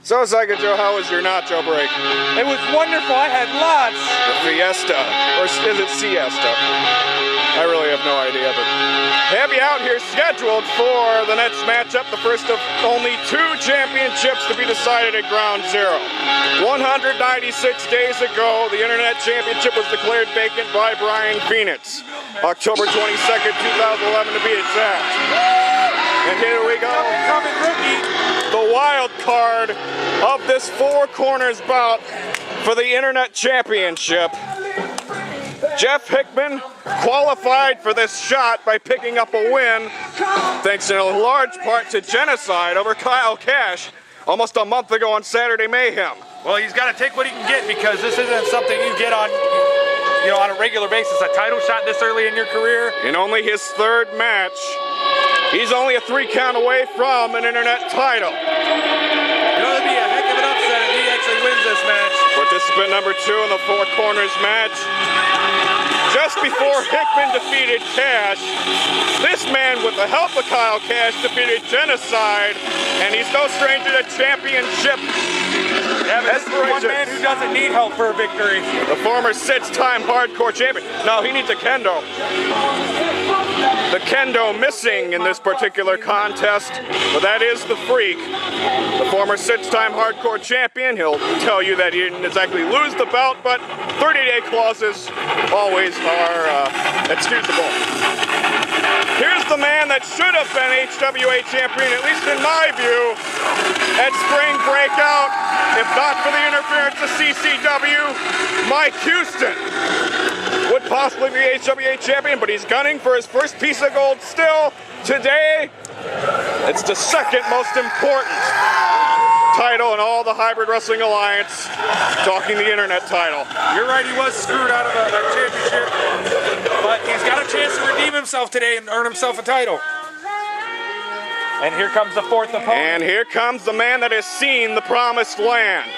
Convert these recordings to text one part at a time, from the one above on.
So, Psycho Joe, how was your nacho break? It was wonderful. I had lots. The fiesta, or is it siesta? I really have no idea, but have you out here scheduled for the next matchup, the first of only 2 championships to be decided at Ground Zero. 196 days ago, the Internet Championship was declared vacant by Brian Phoenix. October 22nd, 2011 to be exact. And here we go. Coming rookie. The wild card of this 4 corners bout for the Internet Championship. Jeff Hickman qualified for this shot by picking up a win, thanks in a large part to genocide over Kyle Cash almost a month ago on Saturday Mayhem. Well, he's got to take what he can get because this isn't something you get on, on a regular basis. A title shot this early in your career. In only his 3rd match, he's only a 3 count away from an Internet title. It'll be a heck of an upset if he actually wins this match. Participant number 2 in the 4 corners match. Just before Hickman defeated Cash, this man, with the help of Kyle Cash, defeated Genocide, and he's no stranger to championship. Yeah, but this is one man who doesn't need help for a victory. The former 6-time hardcore champion. No, he needs a kendo. The kendo missing in this particular contest, but that is the Freak. The former 6-time hardcore champion. He'll tell you that he didn't exactly lose the belt, but 30-day clauses always are excusable. Here's the man that should have been HWA champion, at least in my view, at Spring Breakout. If not for the interference of CCW, Mike Houston would possibly be HWA champion, but he's gunning for his first piece of gold still. Today, it's the 2nd most important title in all the Hybrid Wrestling Alliance, talking the Internet title. You're right, he was screwed out of a championship, but he's got a chance to redeem himself today and earn himself a title. And here comes the 4th opponent. And here comes the man that has seen the promised land.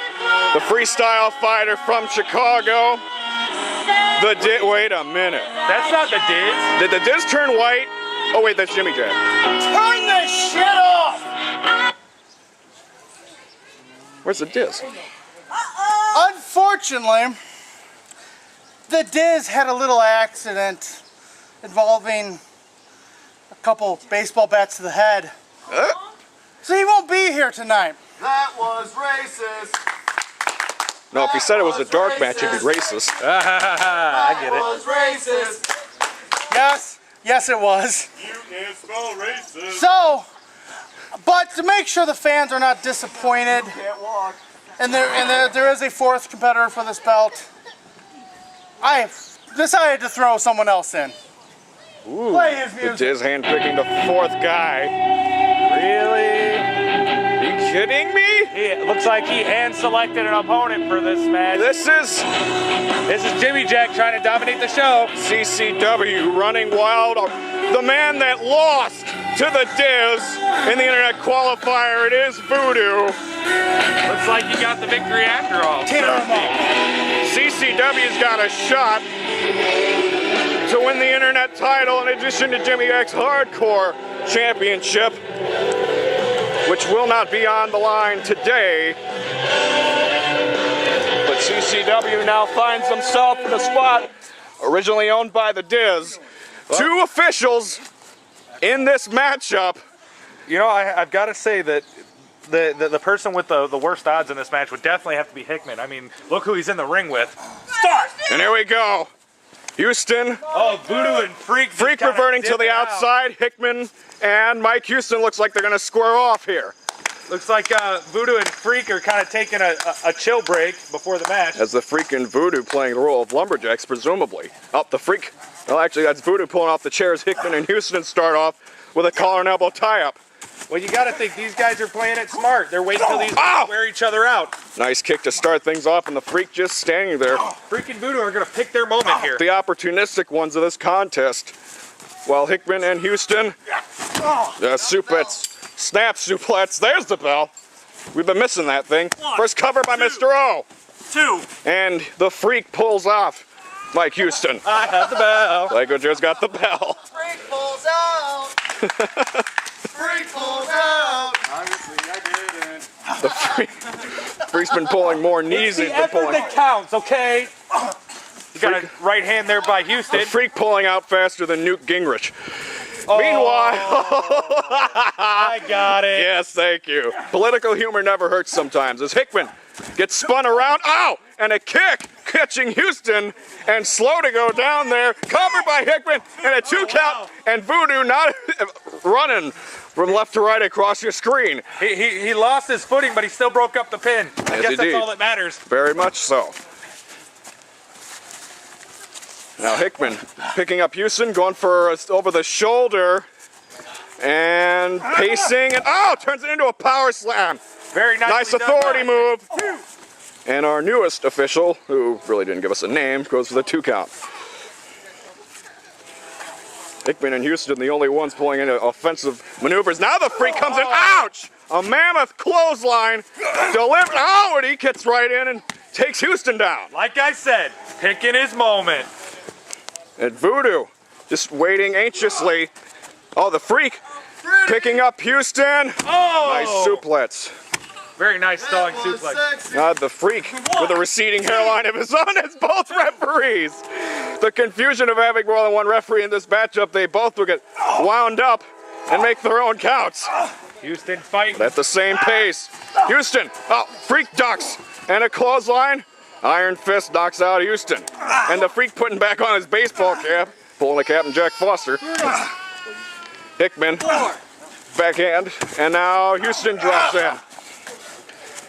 The freestyle fighter from Chicago. Wait a minute. That's not the Diz. Did the Diz turn white? Oh wait, that's Jimmy Jack. Turn this shit off! Where's the Diz? Unfortunately, the Diz had a little accident involving a couple baseball bats to the head. So he won't be here tonight. That was racist. No, if he said it was a dark match, it'd be racist. I get it. That was racist. Yes it was. You can't spell racist. So, but to make sure the fans are not disappointed, Can't walk. and there is a 4th competitor for this belt, I decided to throw someone else in. Ooh, Play his the music. Diz handpicking the 4th guy. Really? Are you kidding me? It looks like he hand-selected an opponent for this match. This is Jimmy Jack trying to dominate the show. CCW running wild. The man that lost to the Diz in the Internet qualifier, it is Voodoo. Looks like he got the victory after all. Tear him up. CCW's got a shot to win the Internet title in addition to Jimmy Jack's Hardcore Championship, which will not be on the line today. But CCW now finds himself in a spot originally owned by the Diz. 2 officials in this matchup. You know, I've got to say that the person with the worst odds in this match would definitely have to be Hickman. I mean, look who he's in the ring with. Start! And here we go. Houston. Oh, Voodoo and Freak. Freak reverting to the outside. Hickman and Mike Houston looks like they're going to square off here. Looks like Voodoo and Freak are kind of taking a chill break before the match. As the Freak and Voodoo playing the role of lumberjacks, presumably. Oh, the Freak. Well, actually, that's Voodoo pulling off the chairs. Hickman and Houston start off with a collar and elbow tie-up. Well, you got to think these guys are playing it smart. They're waiting till these Ow! wear each other out. Nice kick to start things off, and the Freak just standing there. Freak and Voodoo are going to pick their moment here. The opportunistic ones of this contest. While Hickman and Houston, snap suplex. There's the bell. We've been missing that thing. First cover by Mr. O. 2. And the Freak pulls off Mike Houston. I have the bell. Lego Joe's got the bell. Freak pulls out. Freak pulls out. Obviously, I didn't. The Freak's been pulling more knees The than effort pulling. that counts, okay? You got a right hand there by The Houston. Freak pulling out faster than Newt Gingrich. Oh, Meanwhile, I got it. yes, thank you. Political humor never hurts sometimes. As Hickman gets spun around, ow, and a kick catching Houston, and slow to go down there, covered by Hickman, and a 2 count, and Voodoo not running from left to right across your screen. He lost his footing, but he still broke up the pin. I guess he that's did. all that matters. Very much so. Now Hickman picking up Houston, going for a over the shoulder, and pacing, and turns it into a power slam. Very Nice done authority by move. And our newest official, who really didn't give us a name, goes for the 2 count. Hickman and Houston, the only ones pulling into offensive maneuvers. Now the Freak comes in. Ouch! A mammoth clothesline. Delivered. Oh, and he gets right in and takes Houston down. Like I said, picking his moment. And Voodoo just waiting anxiously. Oh, the Freak picking up Houston. Oh! Nice suplex. Very nice stalling suplex. The Freak with a receding hairline of his own as both referees. The confusion of having more than one referee in this matchup, they both will get wound up and make their own counts. Houston fighting. At the same pace. Houston, Freak ducks and a clothesline. Iron Fist knocks out Houston. And the Freak putting back on his baseball cap, pulling a Captain Jack Foster. Hickman, backhand, and now Houston drops in.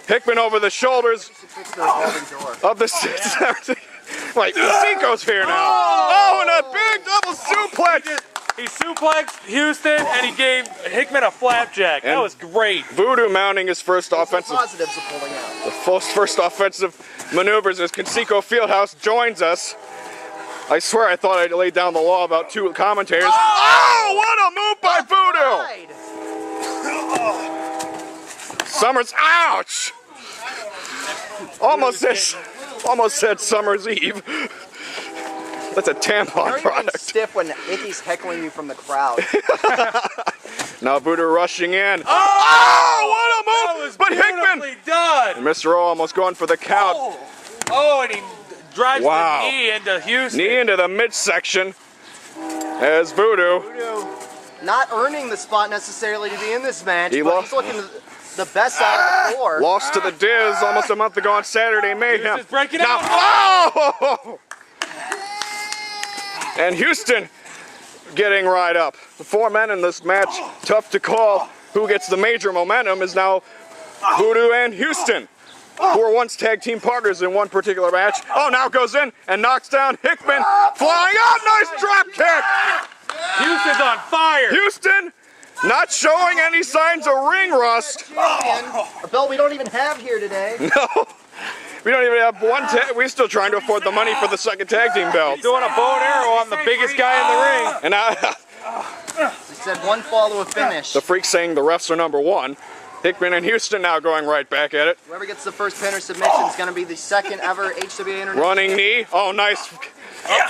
Hickman over the shoulders of the 6. Wait, Zico's here now. Oh, and a big double suplex. He suplexed Houston and he gave Hickman a flapjack. That was great. Voodoo mounting his first offensive. Positives of pulling out. The first offensive maneuvers as Conseco Fieldhouse joins us. I swear I thought I'd laid down the law about 2 commentators. Oh, what a move by Voodoo! Summers, ouch! Almost said Summer's Eve. That's a tampon product. Stiff when Icky's heckling you from the crowd. Now Voodoo rushing in. Oh, what a move! That was But Hickman! beautifully done. And Mr. O almost going for the count. Oh, and he drives Wow. the knee into Houston. Knee into the midsection as Voodoo. Not earning the spot necessarily to be in this match, He but lost- he's looking the best out of the 4. Lost to the Diz almost a month ago on Saturday Mayhem. Houston's breaking Now, out. oh! And Houston getting right up. The 4 men in this match, tough to call. Who gets the major momentum is now Voodoo and Houston, who were once tag team partners in one particular match. Oh, now goes in and knocks down Hickman, flying out. Nice drop kick. Houston's on fire. Houston not showing any signs of ring rust. A belt we don't even have here today. No, we don't even have one tag. We're still trying to afford the money for the second tag team belt. Doing a bow and arrow on the biggest guy in the ring. And now He said one fall to a finish. the Freak saying the refs are number 1. Hickman and Houston now going right back at it. Whoever gets the first pin or submission is going to be the second ever HWA International. Running knee. Oh, nice.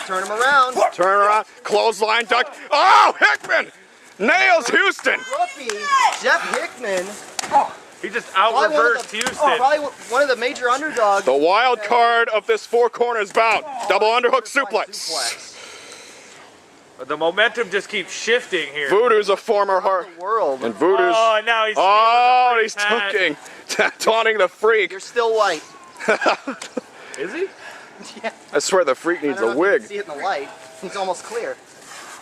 Turn him around. Turn around. Clothesline duck. Oh, Hickman nails Houston. Rookie Jeff Hickman. He just out-reversed Houston. Probably one of the major underdogs. The wild card of this 4 corners bout. Double underhook suplex. The momentum just keeps shifting here. Voodoo's a former heart. World. And Voodoo's. Oh, now he's Oh, stealing he's the Freak's hat. talking. Taunting the Freak. You're still white. Is he? I swear the Freak I needs don't a know if you wig. can see it in the light. It's almost clear.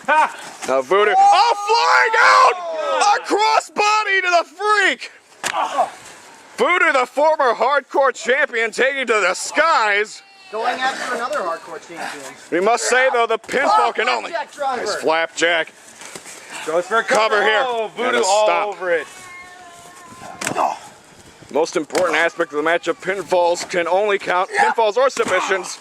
Ha! Now Voodoo. Oh, flying out! A crossbody to the Freak! Voodoo, the former hardcore champion, taking to the skies. Going after another hardcore champion. We must say, though, the pinfall can only... Flapjack driver. Nice flapjack. Goes for a Cover here. Oh, And Voodoo a all stop. over it. Most important aspect of the matchup, pinfalls can only count, pinfalls or submissions.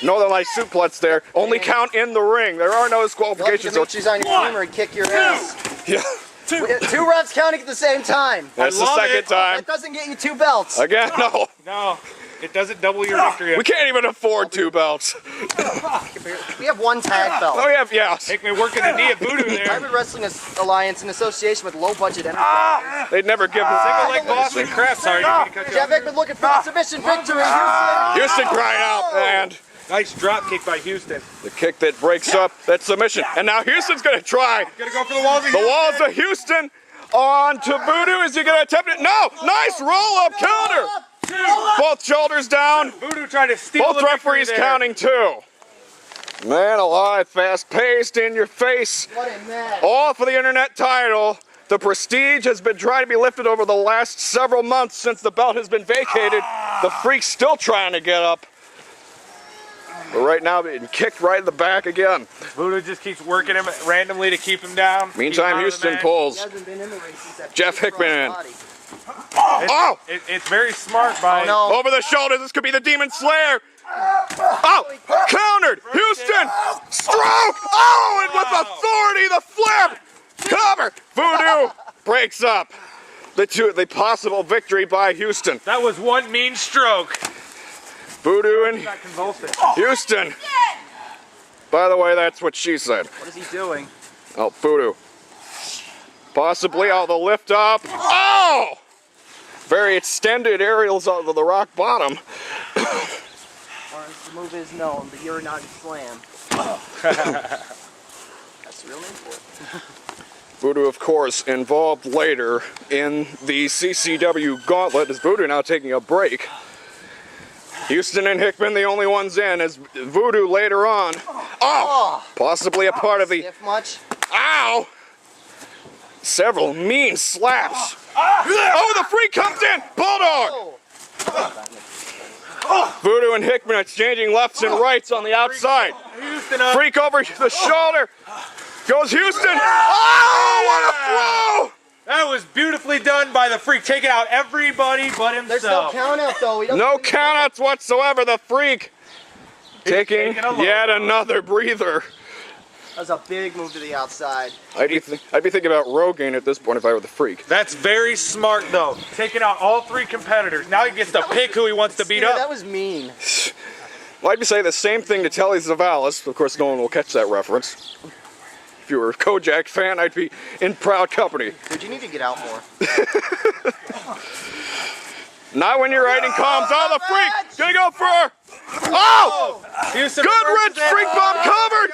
Northern Light suplex there, only count in the ring. There are no disqualifications. Demetrius on your team or he'd kick your ass. Yeah, 2 refs counting at the same time. that's the love second it. time. That doesn't get you 2 belts. Again, no. No. It doesn't double your victory. We can't even afford 2 belts. We have 1 tag belt. Oh, we have, yes. Hickman working the knee of Voodoo there. Private Wrestling Alliance in association with low-budget enterprises. They'd never give us Single leg Boston crap. Sorry, didn't mean to cut you Jeff off. Hickman looking for the submission victory. Houston. Houston crying out, and Nice drop kick by Houston. the kick that breaks up that submission. And now Houston's going to try. Gonna go for the walls of The Houston. walls of Houston on to Voodoo. Is he going to attempt it? No! Nice roll-up counter! Both shoulders down. Voodoo tried to steal Both the victory referees there. counting 2. Man alive, fast-paced, in your face. What a match. All for the internet title. The prestige has been trying to be lifted over the last several months since the belt has been vacated. The Freak's still trying to get up. But right now, being kicked right in the back again. Voodoo just keeps working him randomly to keep him down. Meantime, Houston He pulls. hasn't been in the race since that Jeff big Hickman in. cross body. Oh! It's very smart by No. Over the shoulders, this could be the Demon Slayer. Oh! Countered! Houston! Stroke! Oh! And with authority, the flip! Cover! Voodoo breaks up the possible victory by Houston. That was one mean stroke. Voodoo and Got convulsing. Houston. By the way, that's what she said. What is he doing? Oh, Voodoo. Possibly, the lift up. Oh! Very extended aerials out of the rock bottom. Or the move is known, the Urinati Slam. That's real name for it. Voodoo, of course, involved later in the CCW gauntlet as Voodoo now taking a break. Houston and Hickman the only ones in as Voodoo later on. Oh! Possibly a part of the... Stiff much? Ow! Several mean slaps. Oh, the Freak comes in! Bulldog! Oh. Voodoo and Hickman exchanging lefts and rights on the outside. Houston up. Freak over the shoulder. Goes Houston. Oh, what a throw! That was beautifully done by the Freak, taking out everybody but There's no himself. count out though. He doesn't No think- countouts whatsoever. The Freak taking taking a low yet blow. another breather. That was a big move to the outside. I'd be thinking about Rogaine at this point if I were the Freak. That's very smart though, taking out all 3 competitors. Now he gets to pick who he wants to beat Dude, up. that was mean. Well, I'd be saying the same thing to Telly Savalas. Of course, no one will catch that reference. If you were a Kojak fan, I'd be in proud company. Dude, you need to get out more. Not when you're writing columns. Oh, the Freak! Gonna go for her! Oh! Houston Goodrich, reverses it. Freak bomb covered!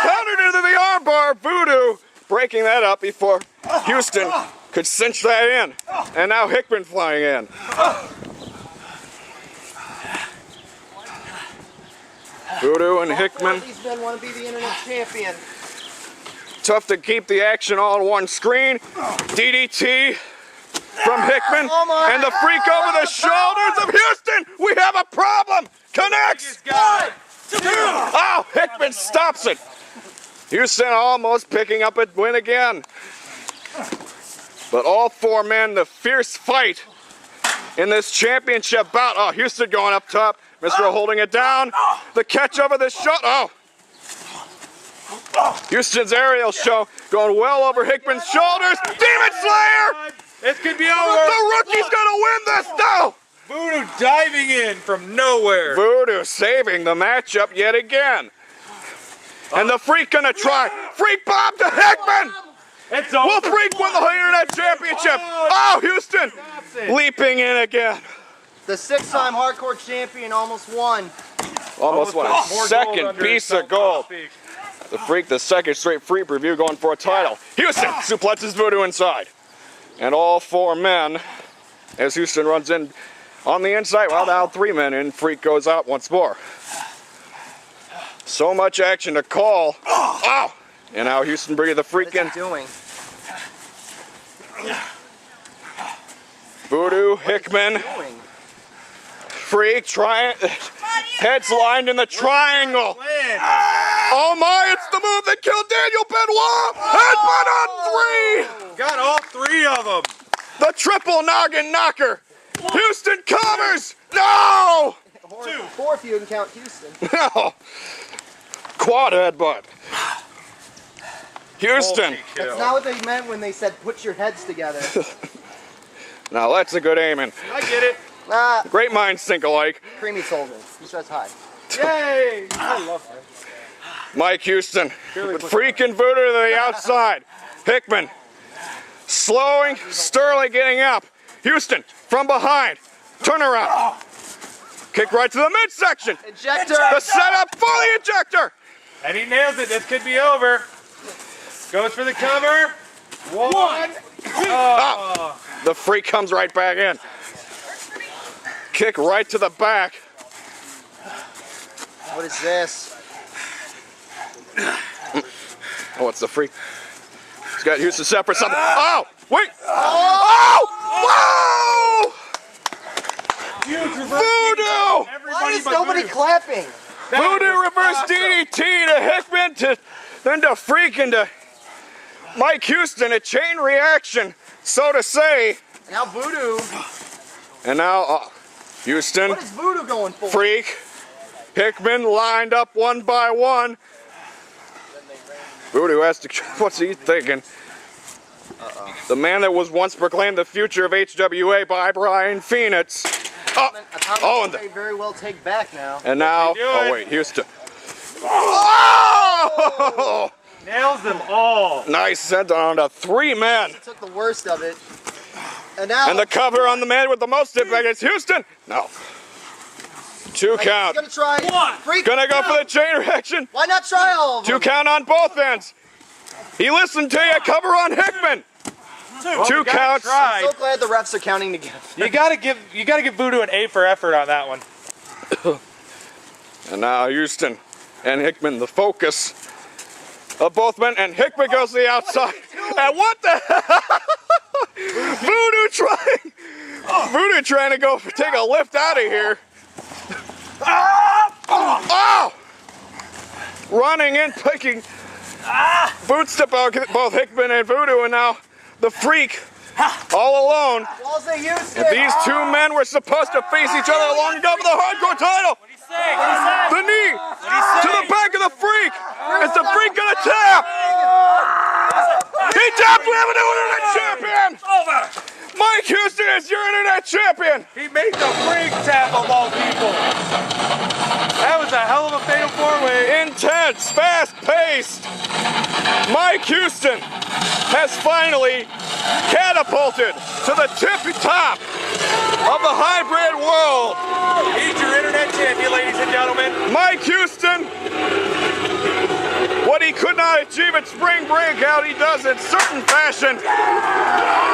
Countered into the armbar. Voodoo breaking that up before Houston could cinch that in. And now Hickman flying in. Voodoo and Hickman. These men want to be the internet champion. Tough to keep the action all on one screen. DDT from Hickman. Oh my And the Freak over the shoulders of Houston. We have a problem. Connects. God. Oh, Hickman stops it. Houston almost picking up a win again. But all 4 men, the fierce fight in this championship bout. Oh, Houston going up top. Mr. holding it down. The catch over the shot. Oh. Houston's aerial show going well over Hickman's shoulders. Demon Slayer! This could be The over. rookie's gonna win this now! Voodoo diving in from nowhere. Voodoo saving the matchup yet again. And the Freak gonna try. Freak bomb to Hickman! It's over. Will Freak win the Internet Championship? Oh, Houston leaping in again. The 6-time hardcore champion almost won. Almost won a More gold second under piece his of gold. belt. The Freak, the second straight Freak review going for a title. Houston suplexes Voodoo inside. And all 4 men, as Houston runs in on the inside, well, now 3 men in, Freak goes out once more. So much action to call. Oh! And now Houston bringing the Freak What in. is he doing? Voodoo, Hickman, Doing? Freak, heads lined in the triangle. Oh my, it's the move that killed Daniel Benoit! Headbutt on 3! Got all 3 of them. The triple noggin knocker. Houston covers! No! 4 if you can count Houston. No! Quad headbutt. Houston. That's not what they meant when they said put your heads together. Now that's a good aiming. I get it. Great minds think alike. Creamy told me. He says hi. Yay! I love her. Mike Houston with freaking Voodoo to the outside. Hickman slowing, Sterling getting up. Houston from behind. Turnaround. Kick right to the midsection. Ejector. The setup for the ejector. And he nails it. This could be over. Goes for the cover. One. Oh, the freak comes right back in. Kick right to the back. What is this? Oh, it's the freak. He's got Houston separate something. Oh, wait. Oh! Whoa! Huge reverse Voodoo! Why is nobody clapping? Voodoo reverse DDT to Hickman, then to Freak and to Mike Houston. A chain reaction, so to say. Now Voodoo. And now Houston, What is Voodoo going for? Freak, Hickman lined up one by one. Voodoo has to. What's he thinking? The man that was once proclaimed the future of HWA by Brian Phoenix. And may very well take back now. now. do Oh it. wait, Houston. Oh! Nails them all. Nice sent on to 3 men. Took the worst of it. And now And the cover on the man with the most impact is Houston. No. 2 count. He's gonna try. Freak. Gonna go for the chain reaction. Why not try all of 2 them? count on both ends. He listened to you. Cover on Hickman. 2 counts. Try. I'm so glad the refs are counting together. You gotta give Voodoo an A for effort on that one. And now Houston and Hickman, the focus of both men. And Hickman goes to the outside. And what the hell? Voodoo trying to go take a lift out of here. Oh! Running in, picking boot step out both Hickman and Voodoo, and now the Freak all alone. Balls they used And these 2 men were supposed to face each other long ago for the hardcore title. The knee to the back of the Freak. Is the Freak gonna tap? He tapped. We have a new internet champion. Mike Houston is your internet champion. He made the Freak tap of all people. That was a hell of a fatal 4-way. Intense, fast-paced. Mike Houston has finally catapulted to the tippy top of the hybrid world. He's your internet champion, ladies and gentlemen. Mike Houston, what he could not achieve at Spring Breakout, he does in certain fashion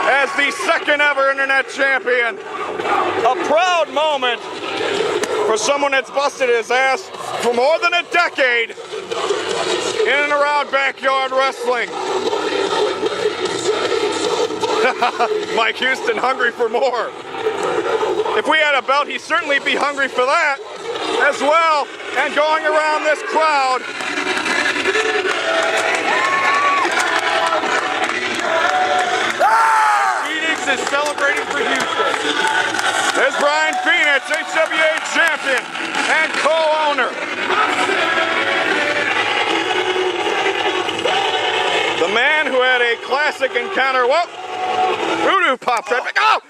as the 2nd ever internet champion. A proud moment for someone that's busted his ass for more than a decade in and around backyard wrestling. Mike Houston hungry for more. If we had a belt, he'd certainly be hungry for that as well. And going around this crowd. Phoenix is celebrating for Houston. There's Brian Phoenix, HWA champion and co-owner. The man who had a classic encounter. Whoa! Voodoo pops right back. Oh!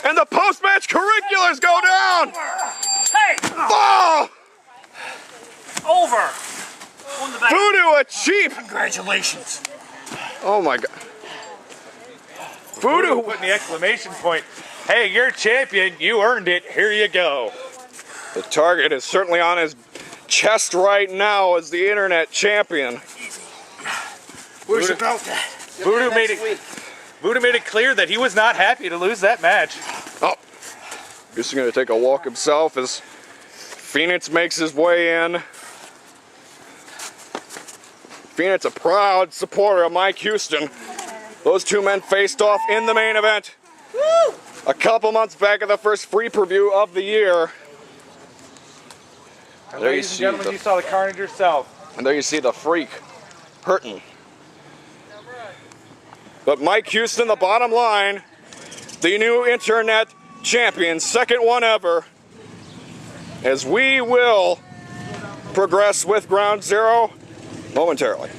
And the post-match curriculars go down. Hey! Oh! Over! On the back. Voodoo achieved. Congratulations. Oh my God. Voodoo Voodoo. putting the exclamation point. Hey, you're champion. You earned it. Here you go. The target is certainly on his chest right now as the internet champion. Where's the belt at? Voodoo made it clear that he was not happy to lose that match. Oh, just going to take a walk himself as Phoenix makes his way in. Phoenix, a proud supporter of Mike Houston. Those 2 men faced off in the main event. Woo! A couple months back at the first free preview of the year. And There you ladies and see gentlemen, the- you saw the carnage yourself. And there you see the Freak hurting. But Mike Houston, the bottom line, the new internet champion, 2nd one ever, as we will progress with Ground Zero momentarily.